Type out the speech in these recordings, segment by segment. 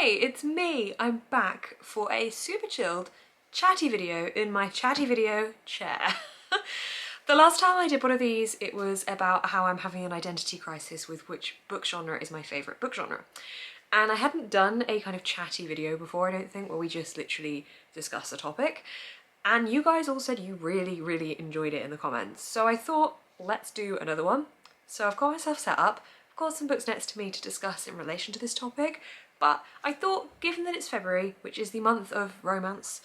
Hey, it's me! I'm back for a super chilled, chatty video in my chatty video chair. The last time I did one of these, it was about how I'm having an identity crisis with which book genre is my favourite book genre. And I hadn't done a kind of chatty video before, I don't think, where we just literally discuss a topic. And you guys all said you really enjoyed it in the comments. So I thought, let's do another one. So I've got myself set up, I've got some books next to me to discuss in relation to this topic, but I thought, given that it's February, which is the month of romance,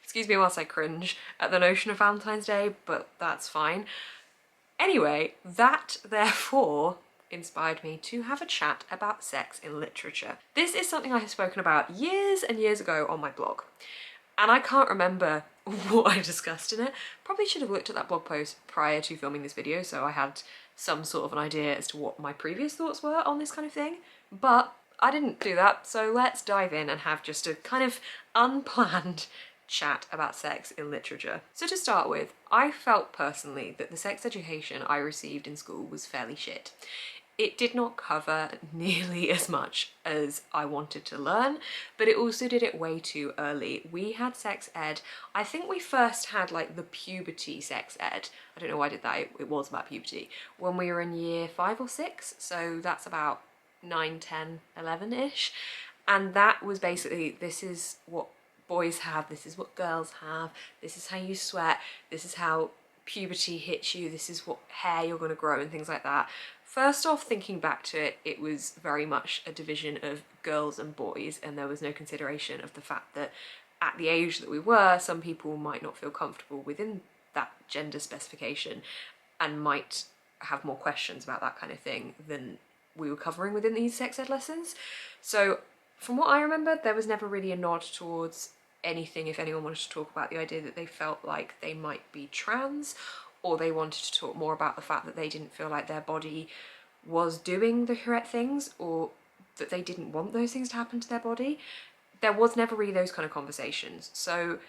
excuse me whilst I cringe at the notion of Valentine's Day, but that's fine. Anyway, that therefore inspired me to have a chat about sex in literature. This is something I have spoken about years and years ago on my blog, and I can't remember what I discussed in it. Probably should have looked at that blog post prior to filming this video so I had some sort of an idea as to what my previous thoughts were on this kind of thing, but I didn't do that, so let's dive in and have just a kind of unplanned chat about sex in literature. So to start with, I felt personally that the sex education I received in school was fairly shit. It did not cover nearly as much as I wanted to learn, but it also did it way too early. We had sex ed, I think we first had like the puberty sex ed. I don't know why I did that, it was about puberty, when we were in year 5 or 6, so that's about 9, 10, 11-ish. And that was basically, this is what boys have, this is what girls have, this is how you sweat, this is how puberty hits you, this is what hair you're going to grow and things like that. First off, thinking back to it, it was very much a division of girls and boys, and there was no consideration of the fact that at the age that we were, some people might not feel comfortable within that gender specification and might have more questions about that kind of thing than we were covering within these sex ed lessons. So from what I remember, there was never really a nod towards anything if anyone wanted to talk about the idea that they felt like they might be trans, or they wanted to talk more about the fact that they didn't feel like their body was doing the correct things, or that they didn't want those things to happen to their body. There was never really those kind of conversations. So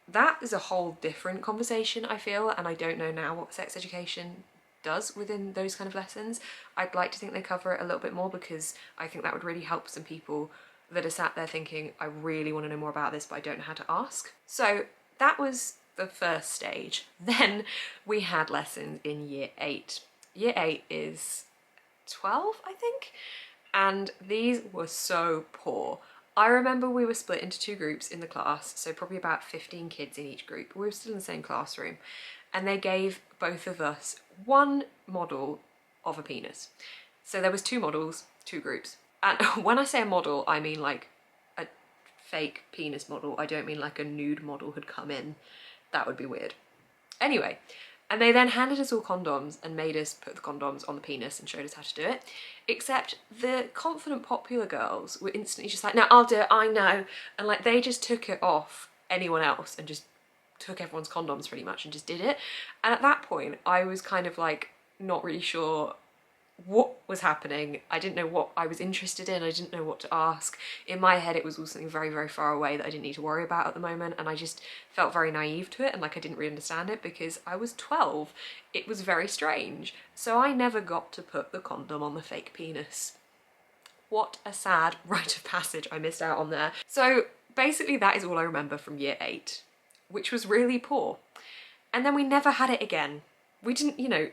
that is a whole different conversation, I feel, and I don't know now what sex education does within those kind of lessons. I'd like to think they cover it a little bit more, because I think that would really help some people that are sat there thinking, I really want to know more about this, but I don't know how to ask. So that was the first stage. Then we had lessons in year 8. Year 8 is 12, I think, and these were so poor. I remember we were split into 2 groups in the class, so probably about 15 kids in each group. We were still in the same classroom, and they gave both of us one model of a penis. So there was 2 models, 2 groups. And when I say a model, I mean like a fake penis model. I don't mean like a nude model had come in. That would be weird. Anyway, and they then handed us all condoms and made us put the condoms on the penis and showed us how to do it. Except the confident popular girls were instantly just like, no, I'll do it, I know. And like they just took it off anyone else and just took everyone's condoms pretty much and just did it. And at that point, I was kind of like not really sure what was happening. I didn't know what I was interested in, I didn't know what to ask. In my head it was all something very far away that I didn't need to worry about at the moment, and I just felt very naive to it and like I didn't really understand it because I was 12. It was very strange. So I never got to put the condom on the fake penis. What a sad rite of passage I missed out on there. So basically that is all I remember from year 8, which was really poor. And then we never had it again. We didn't, you know,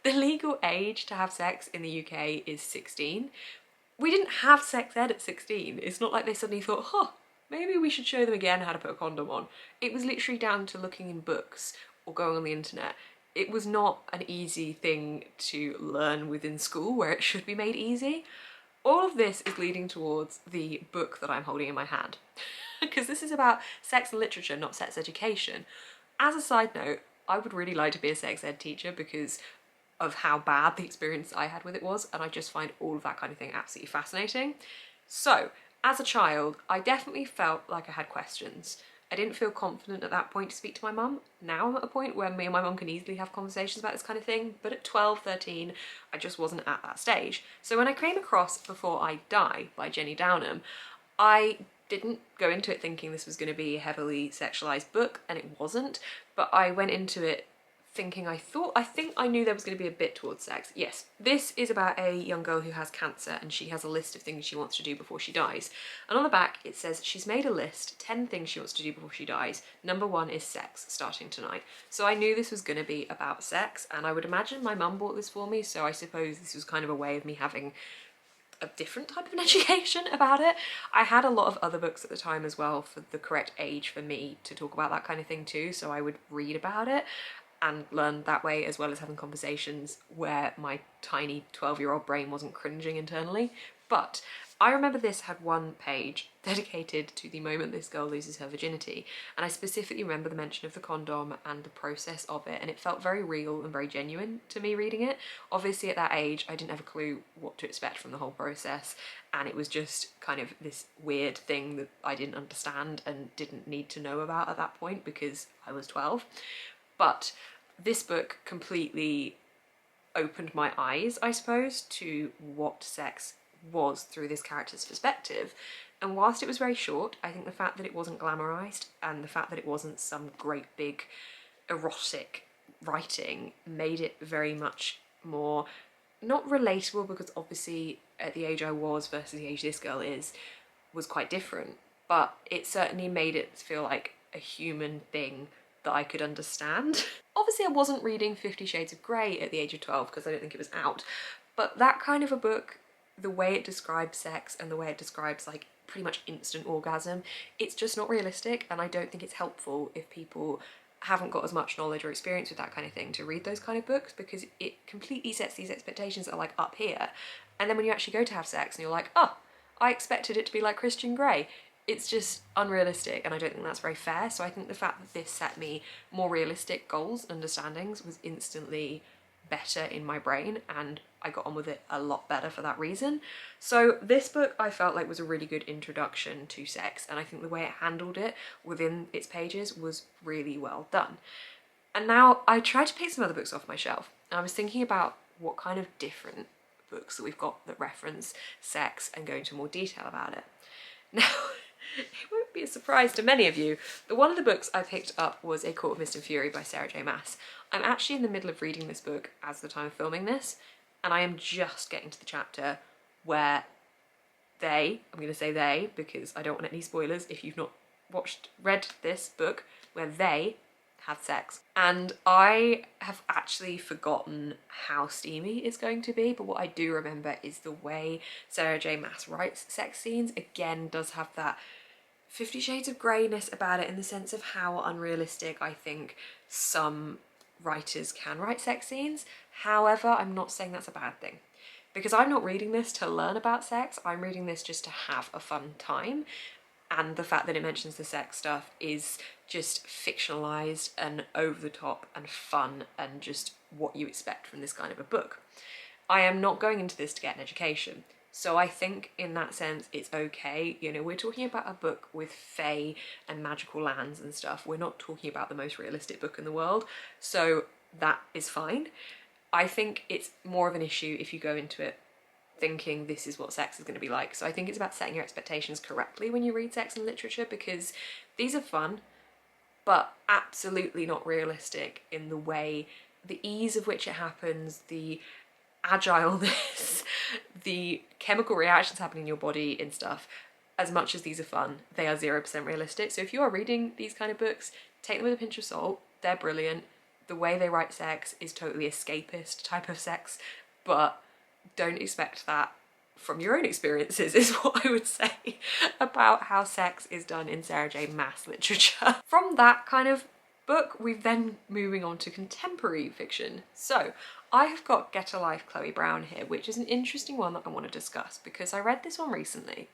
the legal age to have sex in the UK is 16. We didn't have sex ed at 16. It's not like they suddenly thought, huh, maybe we should show them again how to put a condom on. It was literally down to looking in books or going on the internet. It was not an easy thing to learn within school where it should be made easy. All of this is leading towards the book that I'm holding in my hand, because this is about sex and literature, not sex education. As a side note, I would really like to be a sex ed teacher because of how bad the experience I had with it was, and I just find all of that kind of thing absolutely fascinating. So, as a child, I definitely felt like I had questions. I didn't feel confident at that point to speak to my mum. Now I'm at a point where me and my mum can easily have conversations about this kind of thing, but at 12, 13, I just wasn't at that stage. So when I came across Before I Die by Jenny Downham, I didn't go into it thinking this was going to be a heavily sexualized book, and it wasn't, but I went into it thinking I think I knew there was going to be a bit towards sex. Yes, this is about a young girl who has cancer and she has a list of things she wants to do before she dies. And on the back it says she's made a list, 10 things she wants to do before she dies. Number 1 is sex, starting tonight. So I knew this was going to be about sex, and I would imagine my mum bought this for me, so I suppose this was kind of a way of me having a different type of an education about it. I had a lot of other books at the time as well for the correct age for me to talk about that kind of thing too, so I would read about it and learn that way, as well as having conversations where my tiny 12-year-old brain wasn't cringing internally. But I remember this had one page dedicated to the moment this girl loses her virginity, and I specifically remember the mention of the condom and the process of it, and it felt very real and very genuine to me reading it. Obviously at that age I didn't have a clue what to expect from the whole process, and it was just kind of this weird thing that I didn't understand and didn't need to know about at that point because I was 12. But this book completely opened my eyes, I suppose, to what sex was through this character's perspective. And whilst it was very short, I think the fact that it wasn't glamorized and the fact that it wasn't some great big erotic writing made it very much more, not relatable, because obviously at the age I was versus the age this girl is was quite different, but it certainly made it feel like a human thing that I could understand. Obviously I wasn't reading 50 Shades of Grey at the age of 12 because I don't think it was out, but that kind of a book, the way it describes sex and the way it describes like pretty much instant orgasm, it's just not realistic, and I don't think it's helpful if people haven't got as much knowledge or experience with that kind of thing to read those kind of books, because it completely sets these expectations that are like up here, and then when you actually go to have sex and you're like, oh, I expected it to be like Christian Grey. It's just unrealistic, and I don't think that's very fair. So I think the fact that this set me more realistic goals and understandings was instantly better in my brain, and I got on with it a lot better for that reason. So this book I felt like was a really good introduction to sex, and I think the way it handled it within its pages was really well done. And now I tried to pick some other books off my shelf, and I was thinking about what kind of different books that we've got that reference sex and go into more detail about it. Now, it won't be a surprise to many of you, but one of the books I picked up was A Court of Mist and Fury by Sarah J Maas. I'm actually in the middle of reading this book as the time of filming this, and I am just getting to the chapter where I'm going to say they because I don't want any spoilers if you've not read this book, where they have sex. And I have actually forgotten how steamy it's going to be, but what I do remember is the way Sarah J Maas writes sex scenes again does have that 50 Shades of Greyness about it, in the sense of how unrealistic I think some writers can write sex scenes. However, I'm not saying that's a bad thing, because I'm not reading this to learn about sex, I'm reading this just to have a fun time. And the fact that it mentions the sex stuff is just fictionalized and over the top and fun and just what you expect from this kind of a book. I am not going into this to get an education, so I think in that sense it's okay. You know, we're talking about a book with fae and magical lands and stuff. We're not talking about the most realistic book in the world, so that is fine. I think it's more of an issue if you go into it thinking this is what sex is going to be like. So I think it's about setting your expectations correctly when you read sex and literature, because these are fun, but absolutely not realistic in the way, the ease of which it happens, the agileness, the chemical reactions happening in your body and stuff. As much as these are fun, they are 0% realistic. So if you are reading these kind of books, take them with a pinch of salt. They're brilliant. The way they write sex is totally escapist type of sex, but don't expect that from your own experiences, is what I would say about how sex is done in Sarah J Maas literature. From that kind of book, we've then moving on to contemporary fiction. So I have got Get a Life, Chloe Brown here, which is an interesting one that I want to discuss because I read this one recently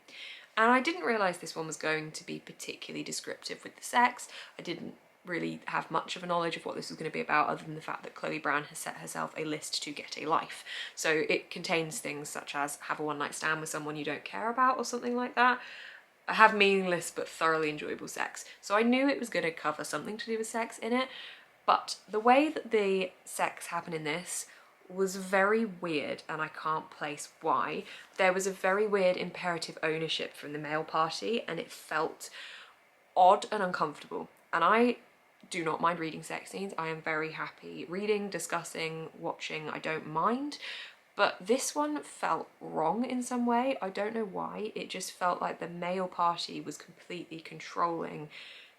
and I didn't realise this one was going to be particularly descriptive with the sex. I didn't really have much of a knowledge of what this was going to be about, other than the fact that Chloe Brown has set herself a list to get a life. So it contains things such as have a one-night stand with someone you don't care about or something like that. Have meaningless but thoroughly enjoyable sex. So I knew it was going to cover something to do with sex in it, but the way that the sex happened in this was very weird, and I can't place why. There was a very weird imperative ownership from the male party, and it felt odd and uncomfortable. And I do not mind reading sex scenes. I am very happy reading, discussing, watching, I don't mind. But this one felt wrong in some way. I don't know why. It just felt like the male party was completely controlling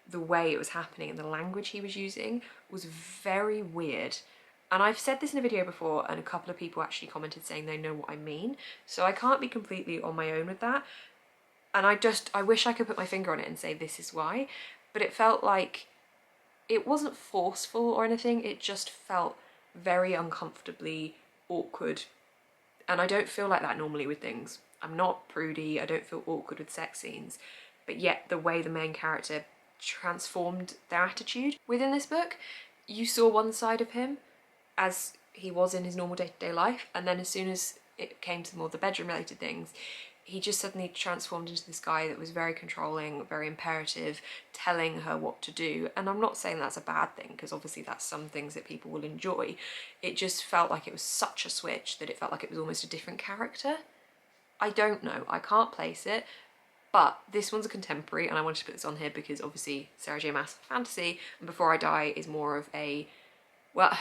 the way it was happening, and the language he was using was very weird. And I've said this in a video before, and a couple of people actually commented saying they know what I mean. So I can't be completely on my own with that. And I wish I could put my finger on it and say this is why, but it felt like it wasn't forceful or anything. It just felt very uncomfortably awkward. And I don't feel like that normally with things. I'm not prudy, I don't feel awkward with sex scenes, but yet the way the main character transformed their attitude within this book, you saw one side of him as he was in his normal day-to-day life, and then as soon as it came to more the bedroom related things, he just suddenly transformed into this guy that was very controlling, very imperative, telling her what to do. And I'm not saying that's a bad thing, because obviously that's some things that people will enjoy. It just felt like it was such a switch that it felt like it was almost a different character. I don't know, I can't place it, but this one's a contemporary, and I wanted to put this on here because obviously Sarah J Maas fantasy, and Before I Die is more of a, well,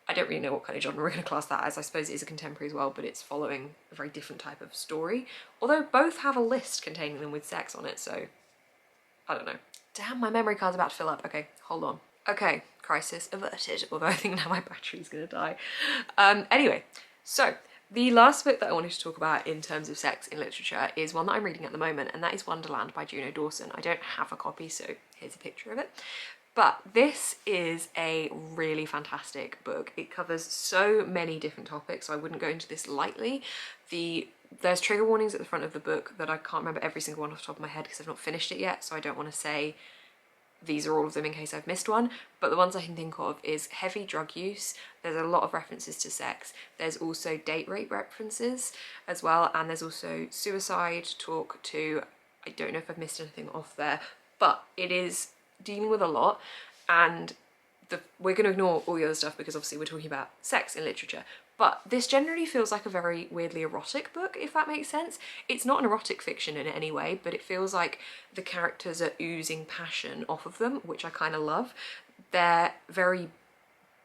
I don't really know what kind of genre we're going to class that as. I suppose it is a contemporary as well, but it's following a very different type of story. Although both have a list containing them with sex on it, so I don't know. Damn, my memory card's about to fill up. Okay, hold on. Okay, crisis averted, although I think now my battery's going to die. Anyway, so the last book that I wanted to talk about in terms of sex in literature is one that I'm reading at the moment, and that is Wonderland by Juno Dawson. I don't have a copy, so here's a picture of it. But this is a really fantastic book. It covers so many different topics, so I wouldn't go into this lightly. There's trigger warnings at the front of the book that I can't remember every single one off the top of my head because I've not finished it yet, so I don't want to say these are all of them in case I've missed one, but the ones I can think of is heavy drug use. There's a lot of references to sex. There's also date rape references as well, and there's also suicide talk too. I don't know if I've missed anything off there, but it is dealing with a lot, and we're going to ignore all the other stuff because obviously we're talking about sex in literature. But this generally feels like a very weirdly erotic book, if that makes sense. It's not an erotic fiction in any way, but it feels like the characters are oozing passion off of them, which I kind of love. They're very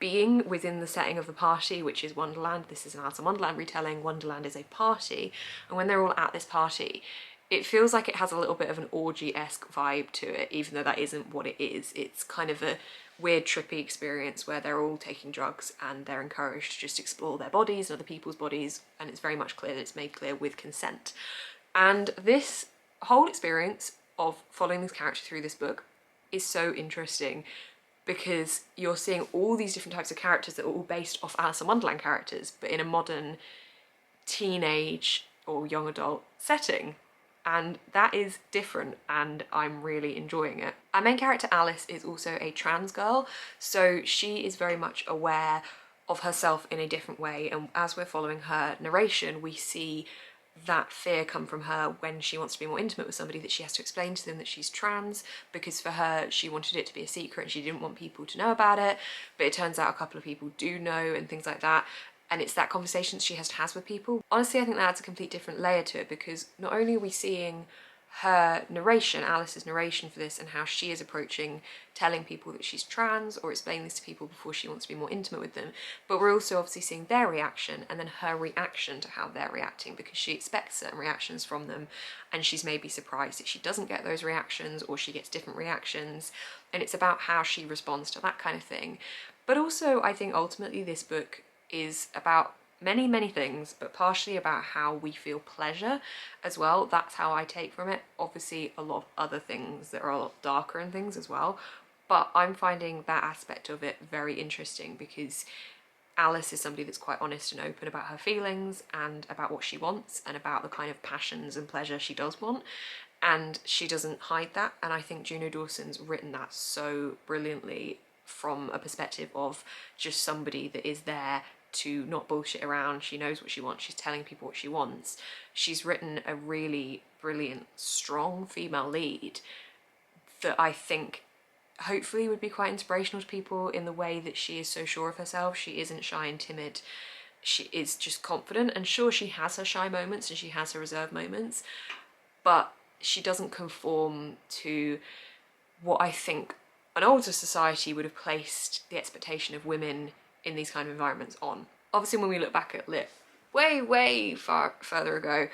being within the setting of the party, which is Wonderland. This is an Alice in Wonderland retelling. Wonderland is a party, and when they're all at this party, it feels like it has a little bit of an orgy-esque vibe to it, even though that isn't what it is. It's kind of a weird, trippy experience where they're all taking drugs and they're encouraged to just explore their bodies and other people's bodies, and it's very much clear that it's made clear with consent. And this whole experience of following this character through this book is so interesting because you're seeing all these different types of characters that are all based off Alice in Wonderland characters, but in a modern teenage or young adult setting. And that is different, and I'm really enjoying it. Our main character Alice is also a trans girl, so she is very much aware of herself in a different way, and as we're following her narration, we see that fear come from her when she wants to be more intimate with somebody, that she has to explain to them that she's trans, because for her she wanted it to be a secret and she didn't want people to know about it, but it turns out a couple of people do know and things like that. And it's that conversation she has with people. Honestly, I think that adds a complete different layer to it, because not only are we seeing her narration, Alice's narration for this, and how she is approaching telling people that she's trans or explaining this to people before she wants to be more intimate with them, but we're also obviously seeing their reaction and then her reaction to how they're reacting, because she expects certain reactions from them and she's maybe surprised that she doesn't get those reactions or she gets different reactions, and it's about how she responds to that kind of thing. But also I think ultimately this book is about many, many things, but partially about how we feel pleasure as well. That's how I take from it. Obviously a lot of other things that are a lot darker and things as well, but I'm finding that aspect of it very interesting because Alice is somebody that's quite honest and open about her feelings and about what she wants and about the kind of passions and pleasure she does want, and she doesn't hide that. And I think Juno Dawson's written that so brilliantly from a perspective of just somebody that is there to not bullshit around. She knows what she wants, she's telling people what she wants. She's written a really brilliant, strong female lead that I think hopefully would be quite inspirational to people in the way that she is so sure of herself. She isn't shy and timid, she is just confident, and sure, she has her shy moments and she has her reserved moments, but she doesn't conform to what I think an older society would have placed the expectation of women in these kind of environments on. Obviously, when we look back at lit way further ago,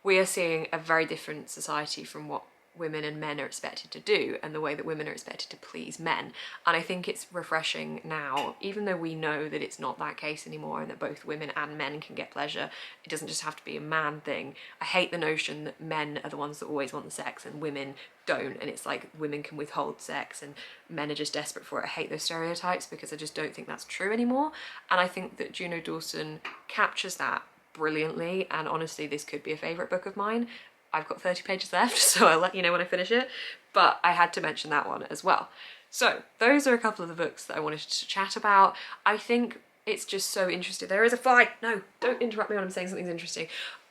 we are seeing a very different society from what women and men are expected to do, and the way that women are expected to please men. And I think it's refreshing now, even though we know that it's not that case anymore and that both women and men can get pleasure. It doesn't just have to be a man thing. I hate the notion that men are the ones that always want the sex and women don't, and it's like women can withhold sex and men are just desperate for it. I hate those stereotypes because I just don't think that's true anymore. And I think that Juno Dawson captures that brilliantly, and honestly this could be a favourite book of mine. I've got 30 pages left, so I'll let you know when I finish it, but I had to mention that one as well. So those are a couple of the books that I wanted to chat about. I think it's just so interesting. There is a fly! No, don't interrupt me when I'm saying something's interesting.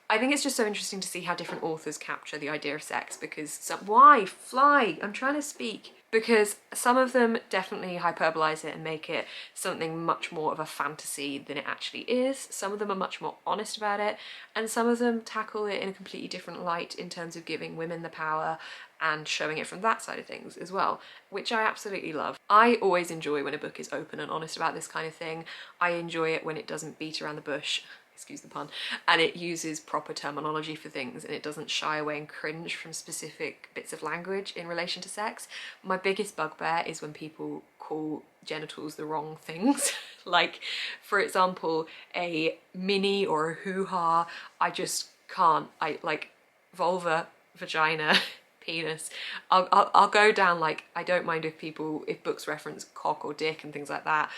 I think it's just so interesting to see how different authors capture the idea of sex, because why? Fly! I'm trying to speak. Because some of them definitely hyperbolize it and make it something much more of a fantasy than it actually is. Some of them are much more honest about it, and some of them tackle it in a completely different light in terms of giving women the power and showing it from that side of things as well, which I absolutely love. I always enjoy when a book is open and honest about this kind of thing. I enjoy it when it doesn't beat around the bush, excuse the pun, and it uses proper terminology for things, and it doesn't shy away and cringe from specific bits of language in relation to sex. My biggest bugbear is when people call genitals the wrong things. Like, for example, a mini or a hoo-ha. I just can't. I like vulva, vagina, penis. I'll go down, like, I don't mind if books reference cock or dick and things like that,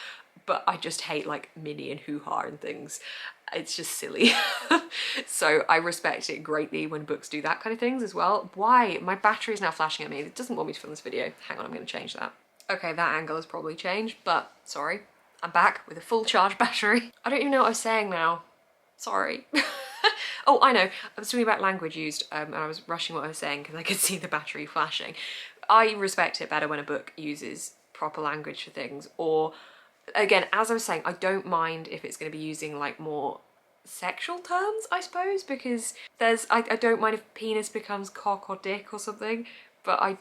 but I just hate like mini and hoo-ha and things. It's just silly. So I respect it greatly when books do that kind of things as well. Why? My battery is now flashing at me. It doesn't want me to film this video. Hang on, I'm going to change that. Okay, that angle has probably changed, but sorry. I'm back with a full charge battery. I don't even know what I was saying now. Sorry. Oh, I know. I was talking about language used, and I was rushing what I was saying because I could see the battery flashing. I respect it better when a book uses proper language for things, or again, as I was saying, I don't mind if it's going to be using like more sexual terms, I suppose, because I don't mind if penis becomes cock or dick or something, but I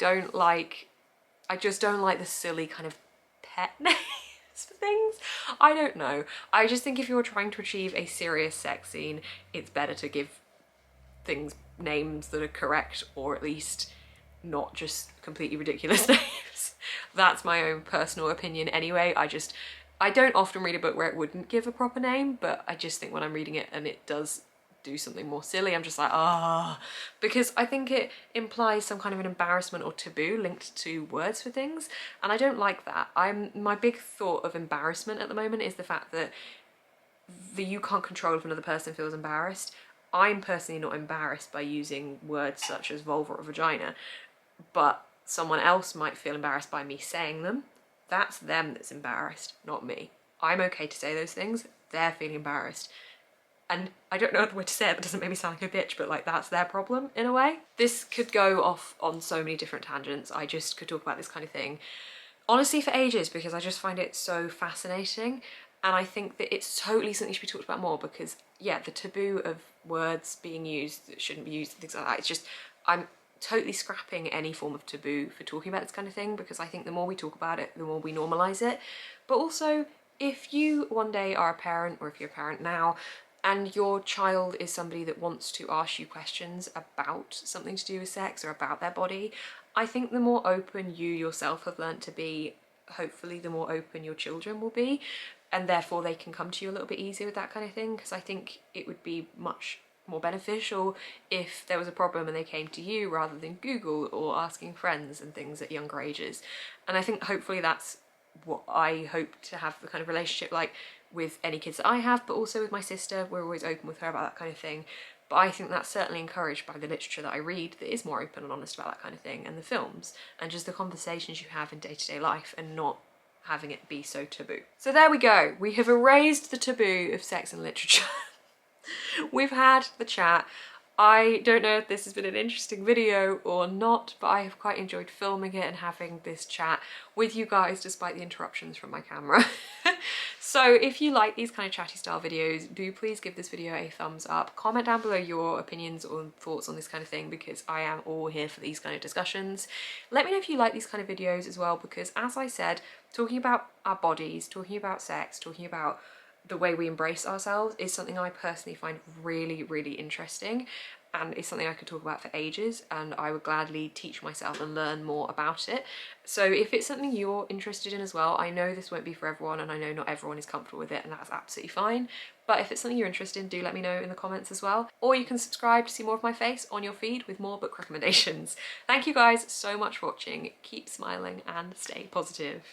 just don't like the silly kind of pet names for things. I don't know. I just think if you're trying to achieve a serious sex scene, it's better to give things names that are correct, or at least not just completely ridiculous names. That's my own personal opinion anyway. I don't often read a book where it wouldn't give a proper name, but I just think when I'm reading it and it does do something more silly, I'm just like, ah, because I think it implies some kind of an embarrassment or taboo linked to words for things, and I don't like that. My big thought of embarrassment at the moment is the fact that you can't control if another person feels embarrassed. I'm personally not embarrassed by using words such as vulva or vagina, but someone else might feel embarrassed by me saying them. That's them that's embarrassed, not me. I'm okay to say those things. They're feeling embarrassed. And I don't know the way to say it, that doesn't make me sound like a bitch, but like that's their problem in a way. This could go off on so many different tangents. I just could talk about this kind of thing honestly for ages, because I just find it so fascinating. And I think that it's totally something that should be talked about more, because yeah, the taboo of words being used that shouldn't be used and things like that, it's just, I'm totally scrapping any form of taboo for talking about this kind of thing, because I think the more we talk about it, the more we normalise it. But also, if you one day are a parent, or if you're a parent now, and your child is somebody that wants to ask you questions about something to do with sex or about their body, I think the more open you yourself have learnt to be, hopefully the more open your children will be, and therefore they can come to you a little bit easier with that kind of thing, because I think it would be much more beneficial if there was a problem and they came to you rather than Google or asking friends and things at younger ages. And I think hopefully that's what I hope to have the kind of relationship like with any kids that I have, but also with my sister. We're always open with her about that kind of thing. But I think that's certainly encouraged by the literature that I read that is more open and honest about that kind of thing, and the films, and just the conversations you have in day-to-day life, and not having it be so taboo. So there we go. We have erased the taboo of sex and literature. We've had the chat. I don't know if this has been an interesting video or not, but I have quite enjoyed filming it and having this chat with you guys despite the interruptions from my camera. So if you like these kind of chatty style videos, do please give this video a thumbs up. Comment down below your opinions or thoughts on this kind of thing, because I am all here for these kind of discussions. Let me know if you like these kind of videos as well, because as I said, talking about our bodies, talking about sex, talking about the way we embrace ourselves is something I personally find really, really interesting, and it's something I could talk about for ages, and I would gladly teach myself and learn more about it. So if it's something you're interested in as well, I know this won't be for everyone, and I know not everyone is comfortable with it, and that's absolutely fine. But if it's something you're interested in, do let me know in the comments as well. Or you can subscribe to see more of my face on your feed with more book recommendations. Thank you guys so much for watching. Keep smiling and stay positive.